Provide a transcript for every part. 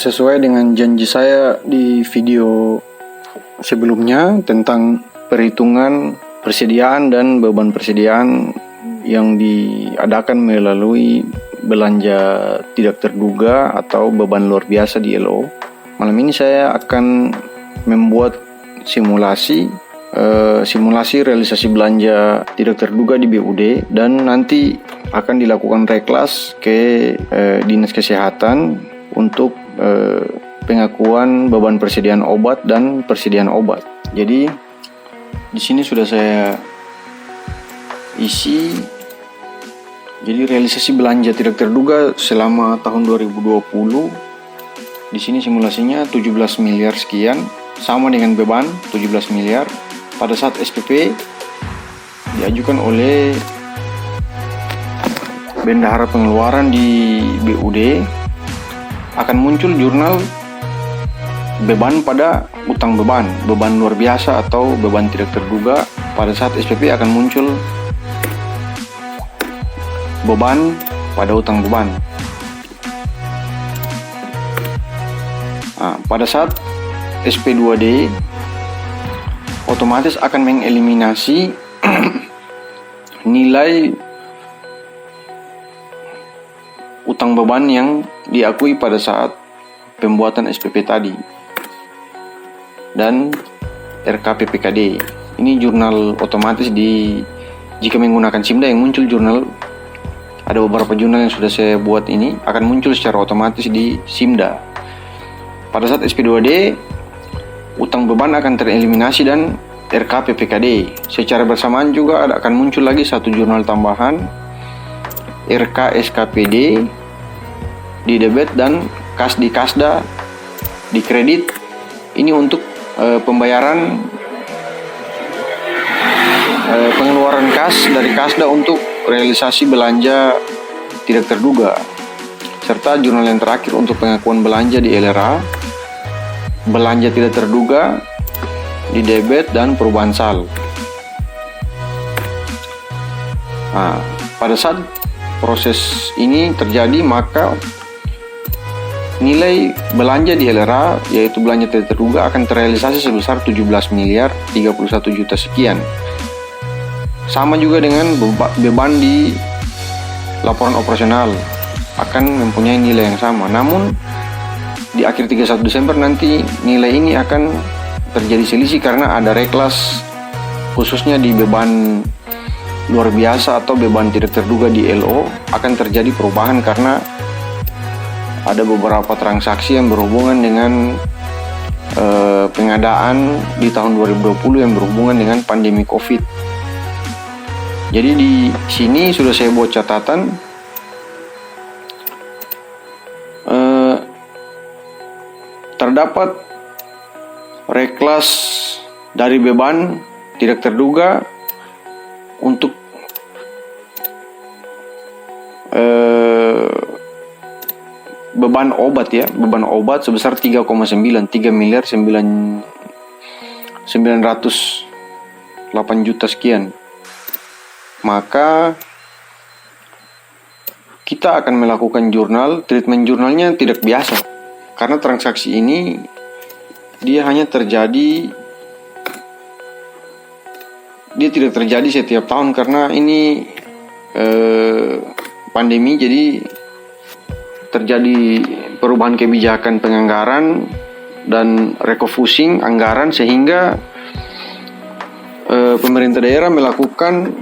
Sesuai dengan janji saya di video sebelumnya tentang perhitungan persediaan dan beban persediaan yang diadakan melalui belanja tidak terduga atau beban luar biasa di LO. Malam ini saya akan membuat simulasi realisasi belanja tidak terduga di BUD, dan nanti akan dilakukan reklas ke Dinas Kesehatan untuk pengakuan beban persediaan obat dan persediaan obat. Jadi di sini sudah saya isi. Jadi realisasi belanja tidak terduga selama tahun 2020. Di sini simulasinya 17 miliar sekian, sama dengan beban 17 miliar. Pada saat SPP diajukan oleh Bendahara Pengeluaran di BUD, akan muncul jurnal beban pada utang beban luar biasa atau beban tidak terduga. Pada saat SPP akan muncul beban pada utang beban. Pada saat SP2D otomatis akan mengeliminasi nilai utang beban yang diakui pada saat pembuatan SPP tadi dan RKPPKD. Ini jurnal otomatis jika menggunakan SIMDA yang muncul jurnal. Ada beberapa jurnal yang sudah saya buat ini akan muncul secara otomatis di SIMDA. Pada saat SP2D utang beban akan tereliminasi dan RKPPKD. Secara bersamaan juga akan muncul lagi satu jurnal tambahan, RKSKPD di debit dan kas di kasda di kredit. Ini untuk pembayaran pengeluaran kas dari kasda untuk realisasi belanja tidak terduga, serta jurnal yang terakhir untuk pengakuan belanja di LRA, belanja tidak terduga di debit dan perubahan sal. Pada saat proses ini terjadi, maka nilai belanja di LRA, yaitu belanja tidak terduga, akan terrealisasi sebesar 17 miliar 31 juta sekian. Sama juga dengan beban di laporan operasional akan mempunyai nilai yang sama. Namun di akhir 31 Desember nanti nilai ini akan terjadi selisih karena ada reklas, khususnya di beban luar biasa atau beban tidak terduga di LO akan terjadi perubahan karena ada beberapa transaksi yang berhubungan dengan pengadaan di tahun 2020 yang berhubungan dengan pandemi COVID. Jadi di sini sudah saya buat catatan terdapat reklas dari beban tidak terduga untuk beban obat sebesar 3 miliar 908 juta sekian. Maka kita akan melakukan treatment jurnalnya tidak biasa, karena transaksi ini dia tidak terjadi setiap tahun karena ini pandemi. Jadi terjadi perubahan kebijakan penganggaran dan refocusing anggaran, sehingga pemerintah daerah melakukan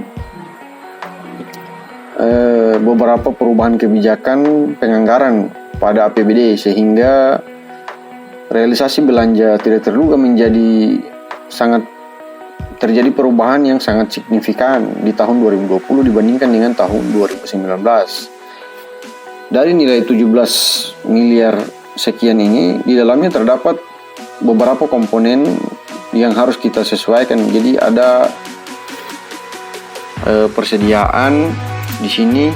beberapa perubahan kebijakan penganggaran pada APBD, sehingga realisasi belanja tidak terduga terjadi perubahan yang sangat signifikan di tahun 2020 dibandingkan dengan tahun 2019. Dari nilai 17 miliar sekian ini, di dalamnya terdapat beberapa komponen yang harus kita sesuaikan. Jadi ada persediaan di sini.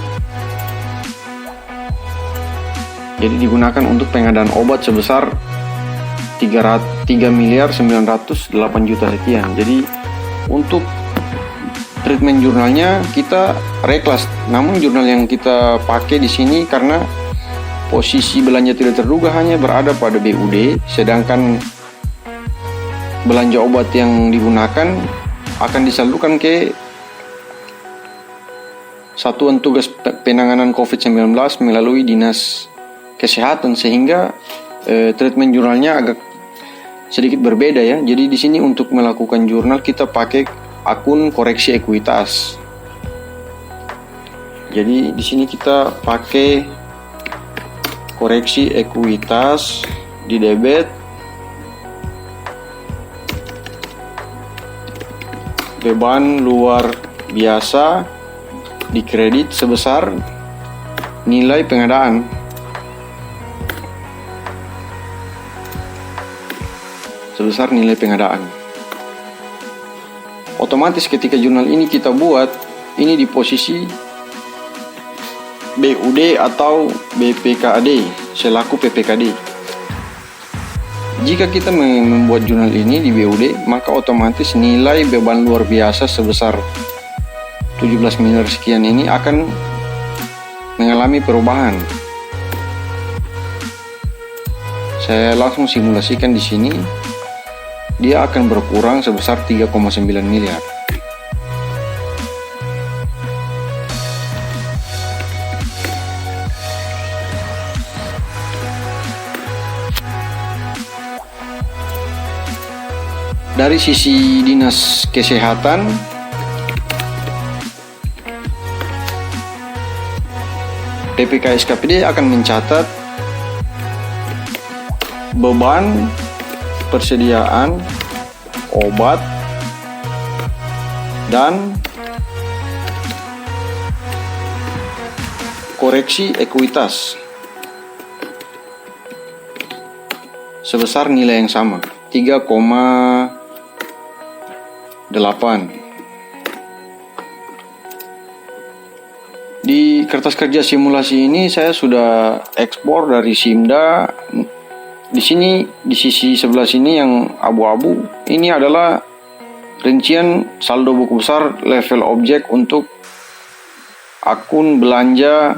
Jadi digunakan untuk pengadaan obat sebesar 3 miliar 908 juta sekian. Jadi untuk treatment jurnalnya kita reklas, namun jurnal yang kita pakai di sini karena posisi belanja tidak terduga hanya berada pada BUD, sedangkan belanja obat yang digunakan akan disalurkan ke Satuan Tugas Penanganan COVID-19 melalui Dinas Kesehatan, sehingga treatment jurnalnya agak sedikit berbeda ya. Jadi di sini untuk melakukan jurnal kita pakai akun koreksi ekuitas. Jadi di sini kita pakai koreksi ekuitas di debit, beban luar biasa di kredit sebesar nilai pengadaan. Sebesar nilai pengadaan. Otomatis ketika jurnal ini kita buat, ini di posisi BUD atau BPKAD selaku PPKD. Jika kita membuat jurnal ini di BUD, maka otomatis nilai beban luar biasa sebesar 17 miliar sekian ini akan mengalami perubahan. Saya langsung simulasikan di sini. Dia akan berkurang sebesar 3,9 miliar. Dari sisi Dinas Kesehatan, PPKSKPD akan mencatat beban persediaan obat dan koreksi ekuitas sebesar nilai yang sama, 3,8. Di kertas kerja simulasi ini saya sudah ekspor dari Simda. Di sini di sisi sebelah sini yang abu-abu ini adalah rincian saldo buku besar level objek untuk akun belanja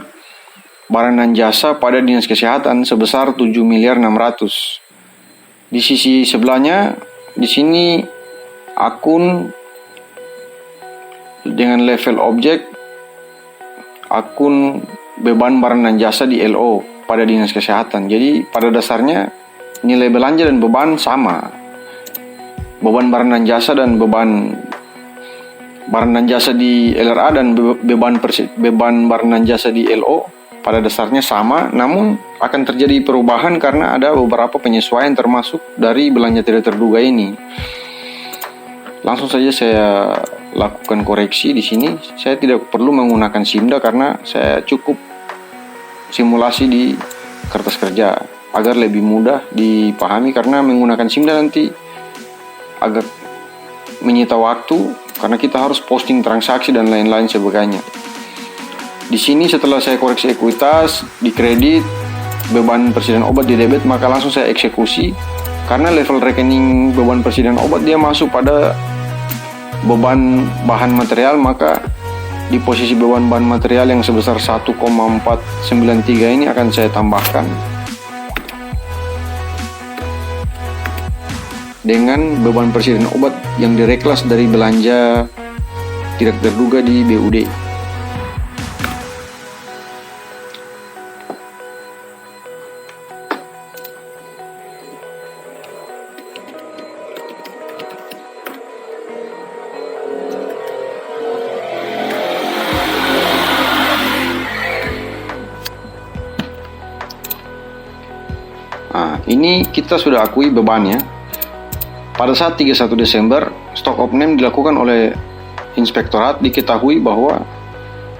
barang dan jasa pada Dinas Kesehatan sebesar 7 miliar 600. Di sisi sebelahnya di sini akun dengan level objek akun beban barang dan jasa di LO pada Dinas Kesehatan. Jadi pada dasarnya nilai belanja dan beban sama. Beban barang dan jasa dan beban barang dan jasa di LRA dan beban barang dan jasa di LO pada dasarnya sama, namun akan terjadi perubahan karena ada beberapa penyesuaian termasuk dari belanja tidak terduga ini. Langsung saja saya lakukan koreksi di sini. Saya tidak perlu menggunakan Simda karena saya cukup simulasi di kertas kerja agar lebih mudah dipahami, karena menggunakan Simda nanti agak menyita waktu karena kita harus posting transaksi dan lain-lain sebagainya. Di sini setelah saya koreksi ekuitas di kredit, beban persediaan obat di debit, maka langsung saya eksekusi karena level rekening beban persediaan obat dia masuk pada beban bahan material, maka di posisi beban bahan material yang sebesar 1,493 ini akan saya tambahkan dengan beban persediaan obat yang direklas dari belanja tidak terduga di BUD. Nah, ini kita sudah akui bebannya. Pada saat 31 Desember, stock of name dilakukan oleh inspektorat, diketahui bahwa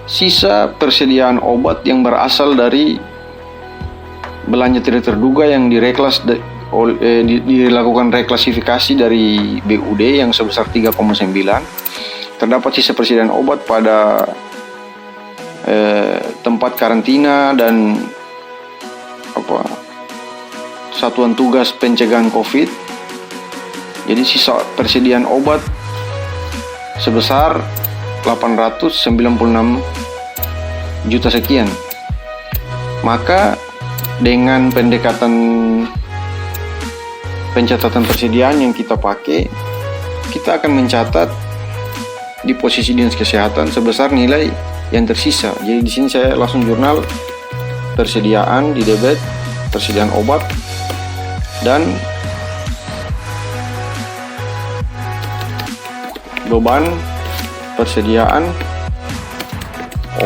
sisa persediaan obat yang berasal dari belanja tidak terduga yang dilakukan reklasifikasi dari BUD yang sebesar 3,9, terdapat sisa persediaan obat pada tempat karantina dan Satuan Tugas Pencegahan COVID. Jadi sisa persediaan obat sebesar 896 juta sekian. Maka dengan pendekatan pencatatan persediaan yang kita pakai, kita akan mencatat di posisi dinas kesehatan sebesar nilai yang tersisa. Jadi di sini saya langsung jurnal persediaan di debit, persediaan obat, dan beban persediaan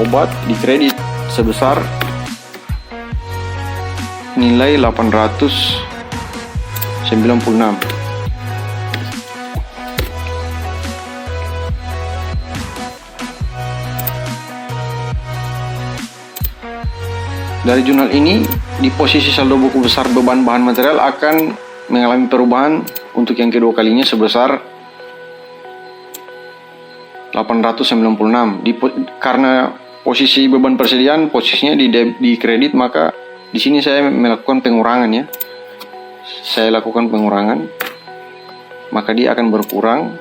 obat di kredit sebesar nilai 896. Dari jurnal ini, di posisi saldo buku besar beban bahan material akan mengalami perubahan untuk yang kedua kalinya sebesar 896. Karena posisi beban persediaan posisinya di kredit, maka di sini saya melakukan pengurangan ya. Saya lakukan pengurangan, maka dia akan berkurang.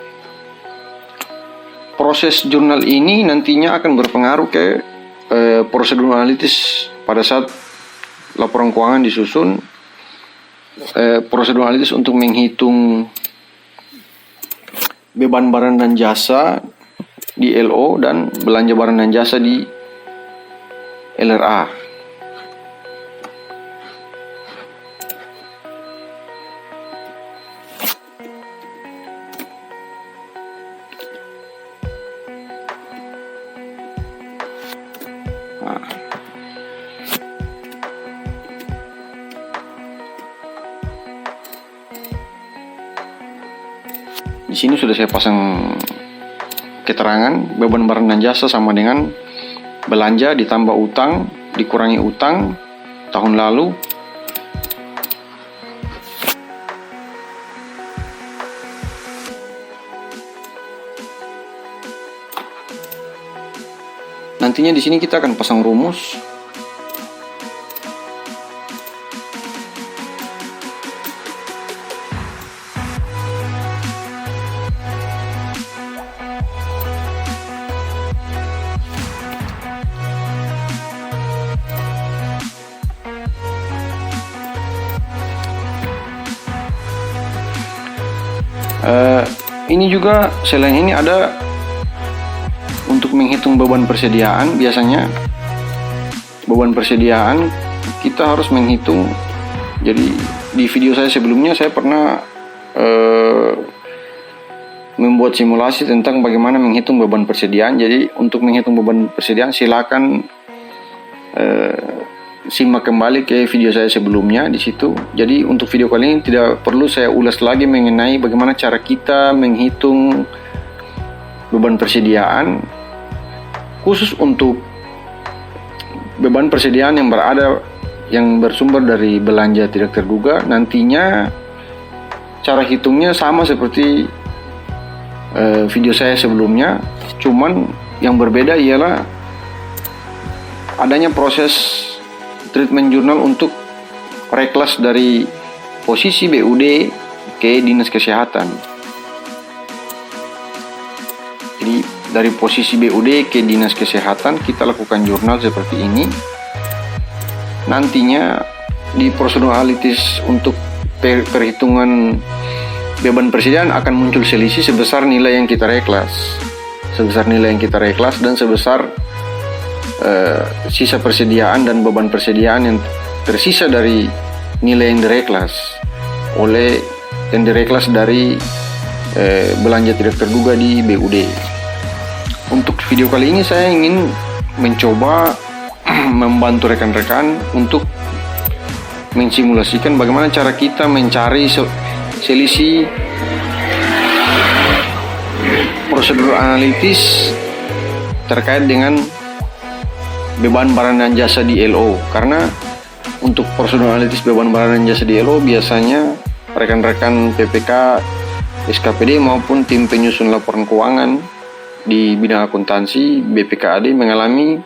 Proses jurnal ini nantinya akan berpengaruh ke prosedur analitis pada saat laporan keuangan disusun. Prosedur analitis untuk menghitung beban barang dan jasa di LO dan belanja barang dan jasa di LRA. Di sini sudah saya pasang keterangan beban barang dan jasa sama dengan belanja ditambah utang dikurangi utang tahun lalu. Nantinya di sini kita akan pasang rumus. Ini juga selain ini ada untuk menghitung beban persediaan. Biasanya beban persediaan kita harus menghitung. Jadi di video saya sebelumnya saya pernah membuat simulasi tentang bagaimana menghitung beban persediaan. Jadi untuk menghitung beban persediaan silakan simak kembali ke video saya sebelumnya di situ. Jadi untuk video kali ini tidak perlu saya ulas lagi mengenai bagaimana cara kita menghitung beban persediaan khusus untuk beban persediaan yang bersumber dari belanja tidak terduga. Nantinya cara hitungnya sama seperti video saya sebelumnya, cuman yang berbeda ialah adanya proses treatment jurnal untuk reklas dari posisi BUD ke dinas kesehatan. Jadi dari posisi BUD ke dinas kesehatan kita lakukan jurnal seperti ini. Nantinya di prosedur analitis untuk perhitungan beban persediaan akan muncul selisih sebesar nilai yang kita reklas, dan sebesar sisa persediaan dan beban persediaan yang tersisa dari nilai yang direklas dari belanja tidak terduga di BUD. Untuk video kali ini saya ingin mencoba membantu rekan-rekan untuk mensimulasikan bagaimana cara kita mencari selisih prosedur analitis terkait dengan beban barang dan jasa di LO. Karena untuk prosedur analitis beban barang dan jasa di LO biasanya rekan-rekan PPK, SKPD maupun tim penyusun laporan keuangan di bidang akuntansi BPKAD mengalami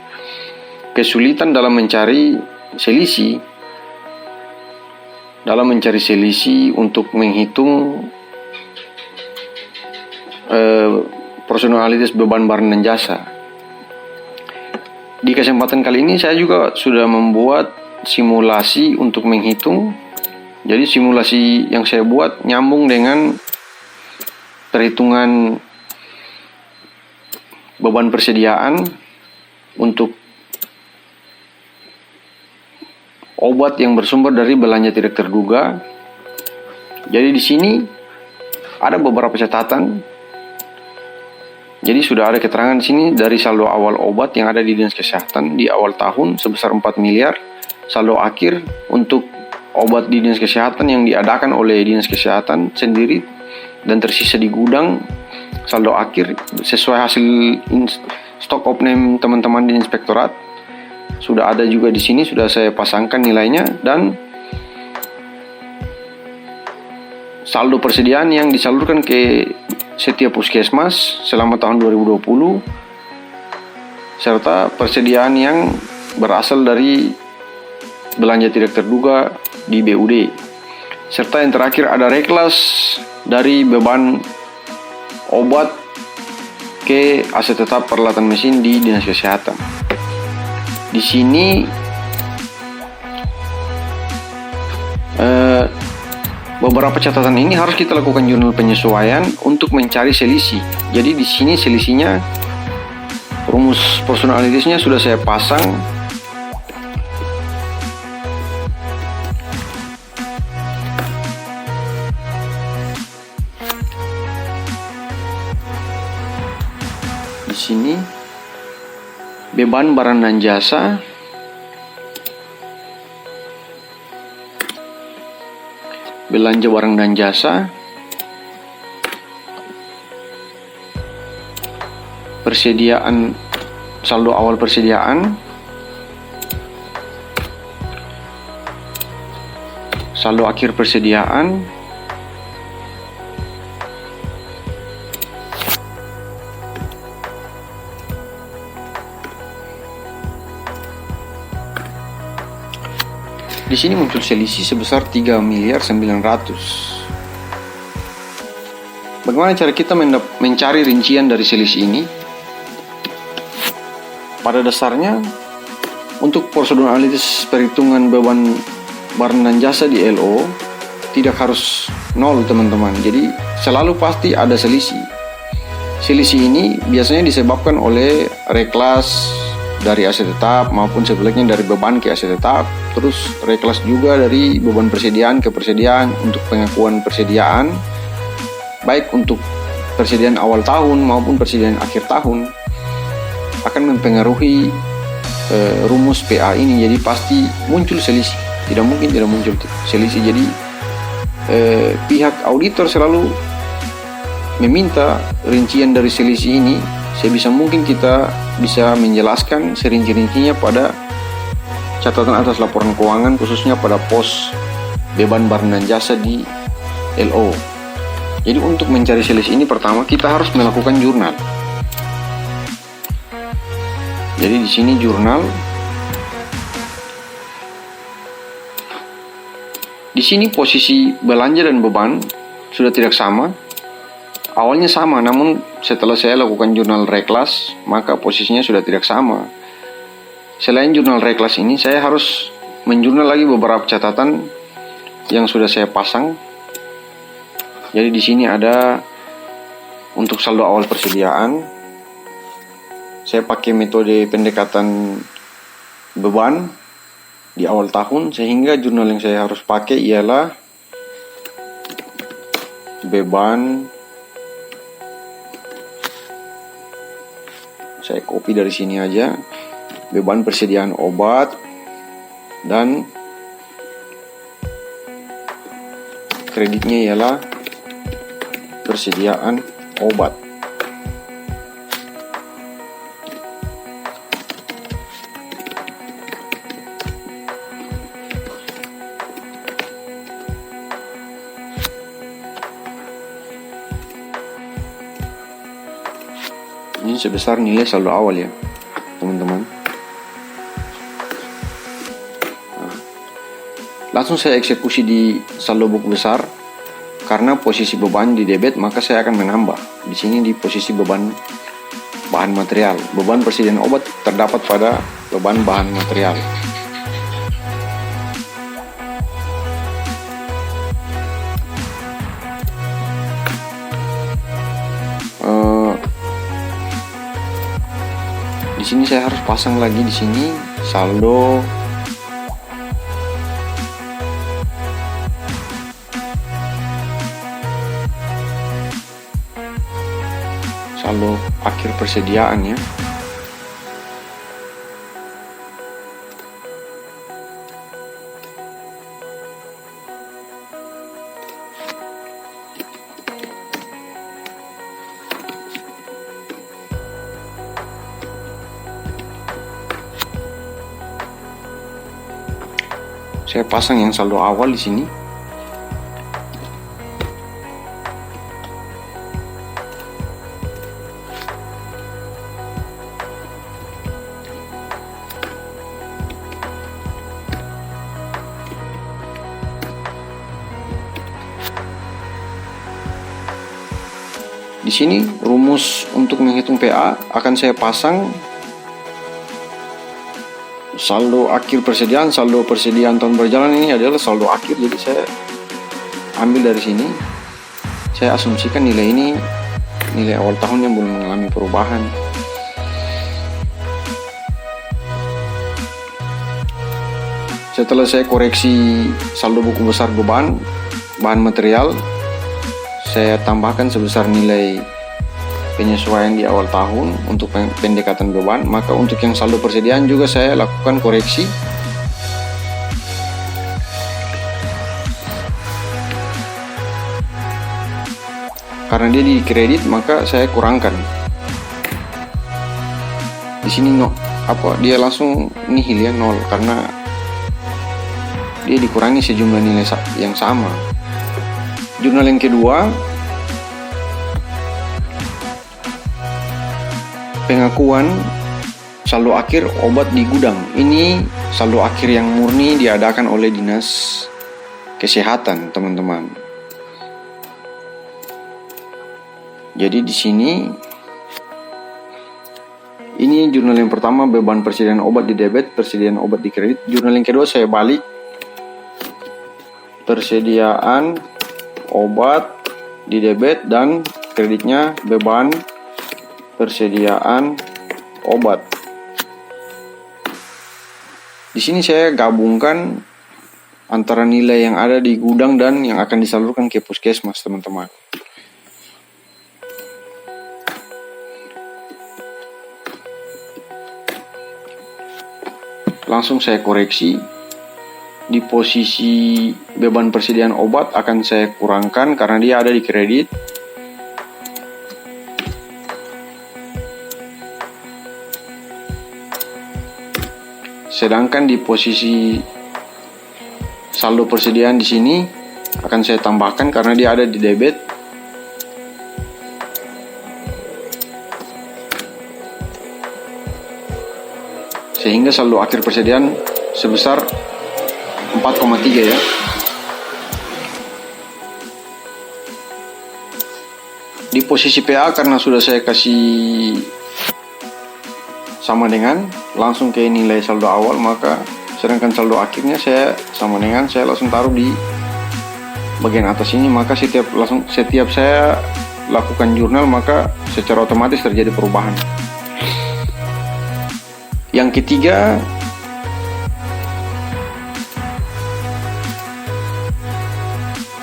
kesulitan dalam mencari selisih untuk menghitung prosedur analitis beban barang dan jasa. Di kesempatan kali ini saya juga sudah membuat simulasi untuk menghitung. Jadi simulasi yang saya buat nyambung dengan perhitungan beban persediaan untuk obat yang bersumber dari belanja tidak terduga. Jadi di sini ada beberapa catatan. Jadi sudah ada keterangan di sini dari saldo awal obat yang ada di Dinas Kesehatan di awal tahun sebesar 4 miliar. Saldo akhir untuk obat di Dinas Kesehatan yang diadakan oleh Dinas Kesehatan sendiri dan tersisa di gudang. Saldo akhir sesuai hasil stok opname teman-teman di inspektorat. Sudah ada juga di sini, sudah saya pasangkan nilainya, dan saldo persediaan yang disalurkan ke setiap puskesmas selama tahun 2020 serta persediaan yang berasal dari belanja tidak terduga di BUD. Serta yang terakhir ada reklas dari beban obat ke aset tetap peralatan mesin di Dinas Kesehatan. Di sini beberapa catatan ini harus kita lakukan jurnal penyesuaian untuk mencari selisih. Jadi di sini selisihnya, rumus personal analitisnya sudah saya pasang. Di sini beban barang dan jasa, belanja barang dan jasa, persediaan, saldo awal persediaan, saldo akhir persediaan, di sini muncul selisih sebesar 3 miliar 900. Bagaimana cara kita mencari rincian dari selisih ini? Pada dasarnya, untuk prosedur analitis perhitungan beban barang dan jasa di LO tidak harus nol, teman-teman. Jadi selalu pasti ada selisih. Selisih ini biasanya disebabkan oleh reklas dari aset tetap maupun sebaliknya dari beban ke aset tetap, terus reklas juga dari beban persediaan ke persediaan untuk pengakuan persediaan, baik untuk persediaan awal tahun maupun persediaan akhir tahun, akan mempengaruhi rumus PA ini. Jadi pasti muncul selisih, tidak mungkin tidak muncul selisih. Jadi pihak auditor selalu meminta rincian dari selisih ini. Sebisa mungkin kita bisa menjelaskan serinci-rincinya pada catatan atas laporan keuangan, khususnya pada pos beban barang dan jasa di LO. Jadi untuk mencari selisih ini, pertama kita harus melakukan jurnal. Jadi di sini jurnal. Di sini posisi belanja dan beban sudah tidak sama. Awalnya sama, namun setelah saya lakukan jurnal reklas, maka posisinya sudah tidak sama. Selain jurnal reklas ini, saya harus menjurnal lagi beberapa catatan yang sudah saya pasang. Jadi di sini ada untuk saldo awal persediaan. Saya pakai metode pendekatan beban di awal tahun, sehingga jurnal yang saya harus pakai ialah beban. Saya copy dari sini aja, beban persediaan obat dan kreditnya ialah persediaan obat. Ini sebesar nilai saldo awal ya, teman-teman. Langsung saya eksekusi di saldo buku besar. Karena posisi beban di debit, maka saya akan menambah. Di sini di posisi beban bahan material. Beban persediaan obat terdapat pada beban bahan material. sini saya harus pasang lagi di sini saldo akhir persediaan ya. Saya pasang yang saldo awal di sini. Di sini rumus untuk menghitung PA akan saya pasang saldo akhir persediaan, saldo persediaan tahun berjalan ini adalah saldo akhir. Jadi saya ambil dari sini, saya asumsikan nilai ini nilai awal tahun yang belum mengalami perubahan. Setelah saya koreksi saldo buku besar beban, bahan material, saya tambahkan sebesar nilai penyesuaian di awal tahun untuk pendekatan beban. Maka untuk yang saldo persediaan juga saya lakukan koreksi. Karena dia di kredit maka saya kurangkan. Di sini dia langsung nihil ya, 0, karena dia dikurangi sejumlah nilai yang sama. Jurnal yang kedua, pengakuan saldo akhir obat di gudang. Ini saldo akhir yang murni diadakan oleh Dinas Kesehatan, teman-teman. Jadi di sini ini jurnal yang pertama, beban persediaan obat di debit, persediaan obat di kredit. Jurnal yang kedua saya balik, persediaan obat di debit dan kreditnya beban persediaan obat. Di sini saya gabungkan antara nilai yang ada di gudang dan yang akan disalurkan ke puskesmas, teman-teman. Langsung saya koreksi. Di posisi beban persediaan obat akan saya kurangkan karena dia ada di kredit. Sedangkan di posisi saldo persediaan di sini akan saya tambahkan karena dia ada di debit. Sehingga saldo akhir persediaan sebesar 4,3 ya. Di posisi PA karena sudah saya kasih sama dengan, langsung ke nilai saldo awal, maka sedangkan saldo akhirnya saya sama dengan, saya langsung taruh di bagian atas ini. Maka setiap saya lakukan jurnal maka secara otomatis terjadi perubahan. Yang ketiga,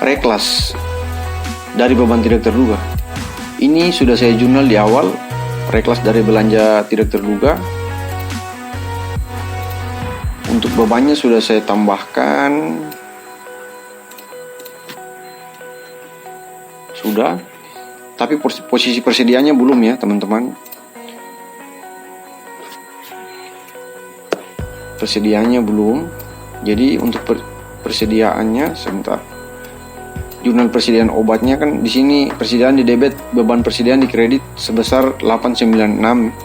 reklas dari beban tidak terduga. Ini sudah saya jurnal di awal, reklas dari belanja tidak terduga. Untuk bebannya sudah saya tambahkan. Sudah. Tapi posisi persediaannya belum ya, teman-teman. Persediaannya belum. Jadi untuk persediaannya sebentar. Jurnal persediaan obatnya kan di sini persediaan di debit, beban persediaan di kredit sebesar 896.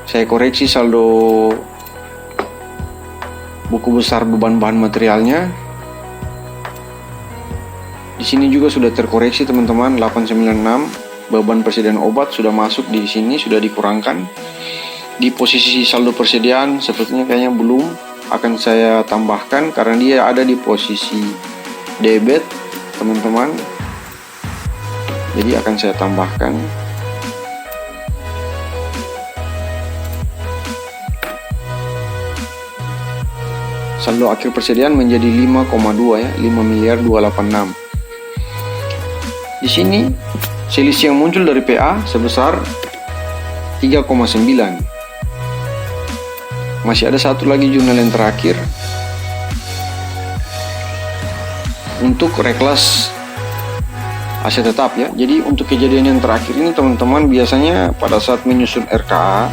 Saya koreksi saldo buku besar beban bahan materialnya. Di sini juga sudah terkoreksi, teman-teman, 896. Beban persediaan obat sudah masuk di sini, sudah dikurangkan. Di posisi saldo persediaan sepertinya kayaknya belum, akan saya tambahkan karena dia ada di posisi debit, teman-teman. Jadi akan saya tambahkan saldo akhir persediaan menjadi 5,2 ya, 5.286. Di sini selisih yang muncul dari PA sebesar 3,9. Masih ada satu lagi jurnal yang terakhir untuk reklas aset tetap ya. Jadi untuk kejadian yang terakhir ini teman-teman, biasanya pada saat menyusun RKA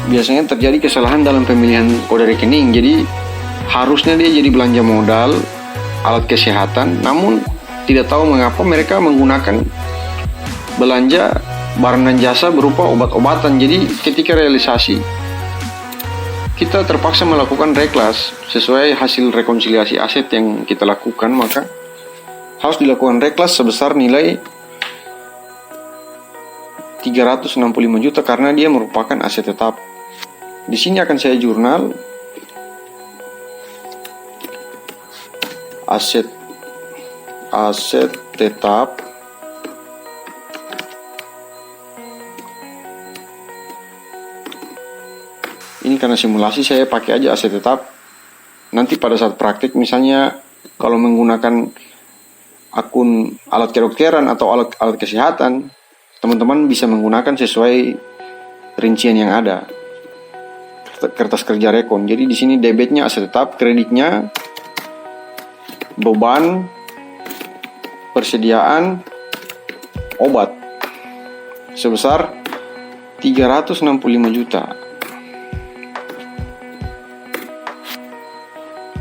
biasanya terjadi kesalahan dalam pemilihan kode rekening. Jadi harusnya dia jadi belanja modal, alat kesehatan, namun tidak tahu mengapa mereka menggunakan belanja barang dan jasa berupa obat-obatan. Jadi ketika realisasi kita terpaksa melakukan reklas sesuai hasil rekonsiliasi aset yang kita lakukan, maka harus dilakukan reklas sebesar nilai 365 juta karena dia merupakan aset tetap. Di sini akan saya jurnal aset tetap ini karena simulasi saya pakai aja aset tetap. Nanti pada saat praktik misalnya kalau menggunakan akun alat kedokteran atau alat kesehatan, teman-teman bisa menggunakan sesuai rincian yang ada kertas kerja rekon. Jadi di sini debitnya aset tetap, kreditnya beban persediaan obat sebesar 365 juta.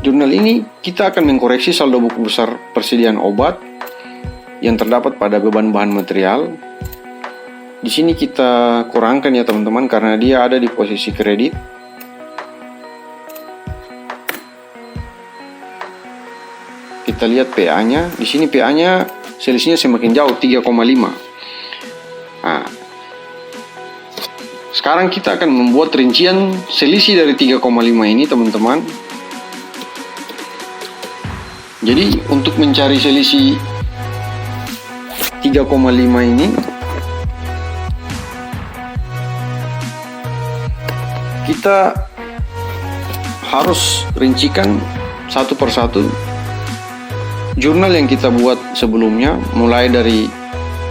Jurnal ini kita akan mengkoreksi saldo buku besar persediaan obat yang terdapat pada beban bahan material. Di sini kita kurangkan ya teman-teman karena dia ada di posisi kredit. Kita lihat PA-nya. Di sini PA-nya selisihnya semakin jauh, 3,5. Nah, sekarang kita akan membuat rincian selisih dari 3,5 ini teman-teman. Jadi untuk mencari selisih 3,5 ini, kita harus rincikan satu persatu jurnal yang kita buat sebelumnya, mulai dari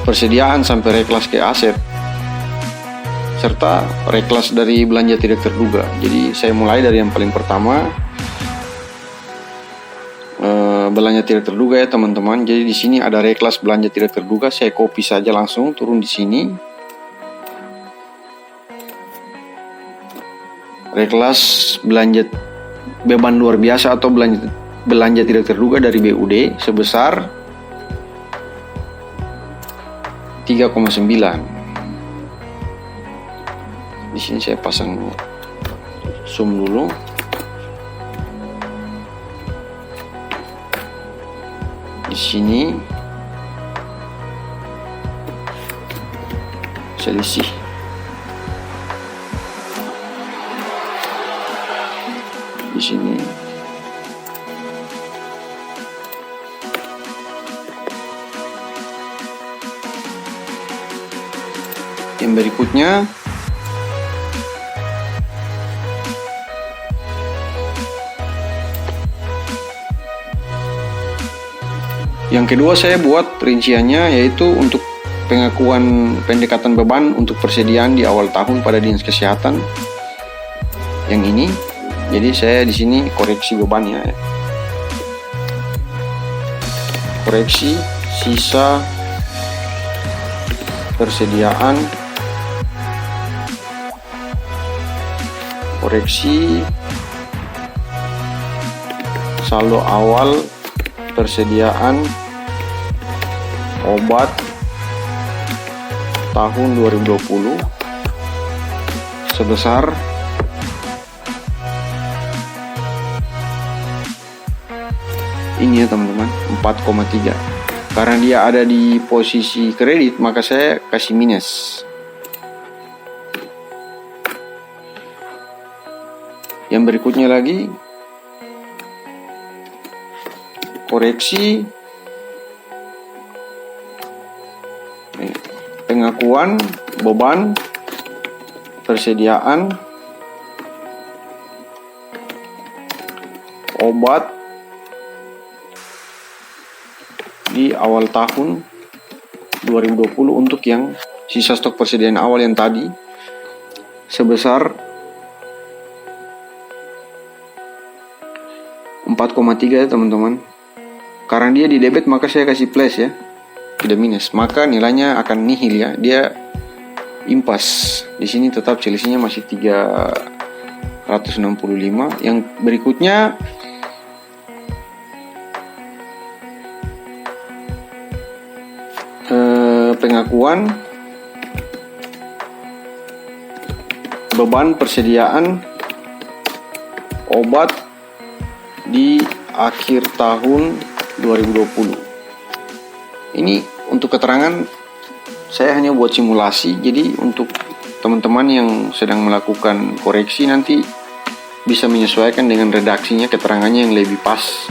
persediaan sampai reklas ke aset, serta reklas dari belanja tidak terduga. Jadi saya mulai dari yang paling pertama, belanja tidak terduga ya teman-teman. Jadi di sini ada reklas belanja tidak terduga, saya copy saja langsung turun di sini. Reklas belanja beban luar biasa atau belanja tidak terduga dari BUD sebesar 3,9. Di sini saya pasang zoom dulu. Di sini selisih. Di sini yang berikutnya yang kedua saya buat rinciannya, yaitu untuk pengakuan pendekatan beban untuk persediaan di awal tahun pada Dinas Kesehatan yang ini. Jadi saya di sini koreksi bebannya ya. Koreksi sisa persediaan, koreksi saldo awal persediaan obat tahun 2020 sebesar ini ya teman-teman, 4,3. Karena dia ada di posisi kredit, maka saya kasih minus. Yang berikutnya lagi, koreksi pengakuan beban persediaan obat di awal tahun 2020 untuk yang sisa stok persediaan awal yang tadi sebesar 4,3 ya teman-teman. Karena dia di debit maka saya kasih plus ya, tidak minus, maka nilainya akan nihil ya, dia impas. Di sini tetap selisihnya masih 365. Yang berikutnya pengakuan beban persediaan obat di akhir tahun 2020. Ini untuk keterangan saya hanya buat simulasi, jadi untuk teman-teman yang sedang melakukan koreksi nanti bisa menyesuaikan dengan redaksinya, keterangannya yang lebih pas.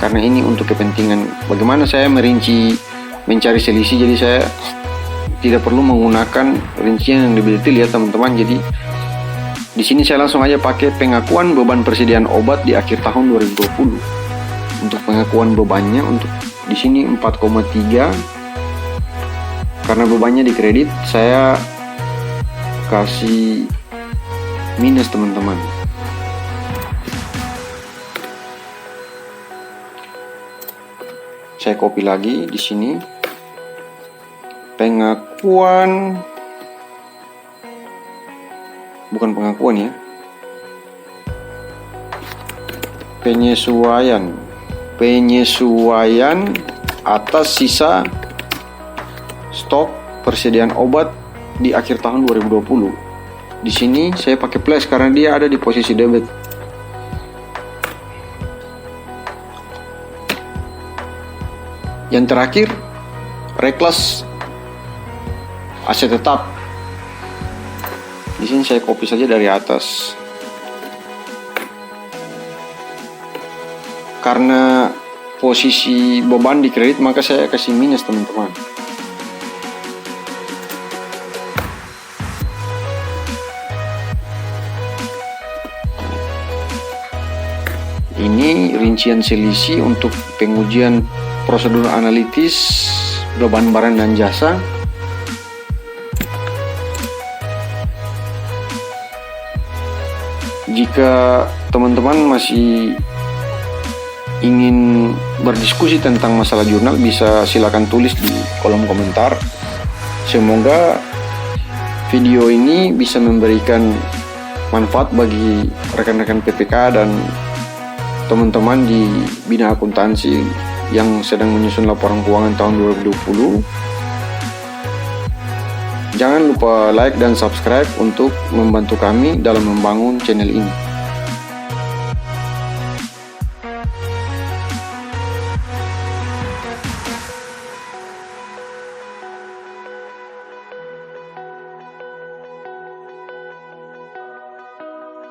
Karena ini untuk kepentingan bagaimana saya mencari selisih, jadi saya tidak perlu menggunakan rincian yang lebih detail ya teman-teman. Jadi di sini saya langsung aja pakai pengakuan beban persediaan obat di akhir tahun 2020. Untuk pengakuan bebannya untuk di sini 4,3. Karena bebannya di kredit, saya kasih minus teman-teman. Saya copy lagi di sini. Pengakuan, bukan pengakuan ya, penyesuaian atas sisa stok persediaan obat di akhir tahun 2020. Di sini saya pakai plus karena dia ada di posisi debit. Yang terakhir, reckless aset tetap. Di sini saya copy saja dari atas. Karena posisi beban di kredit maka saya kasih minus teman-teman. Ini rincian selisih untuk pengujian prosedur analitis beban barang dan jasa. Jika teman-teman masih ingin berdiskusi tentang masalah jurnal, bisa silakan tulis di kolom komentar. Semoga video ini bisa memberikan manfaat bagi rekan-rekan PPK dan teman-teman di bidang akuntansi yang sedang menyusun laporan keuangan tahun 2020. Jangan lupa like dan subscribe untuk membantu kami dalam membangun channel ini.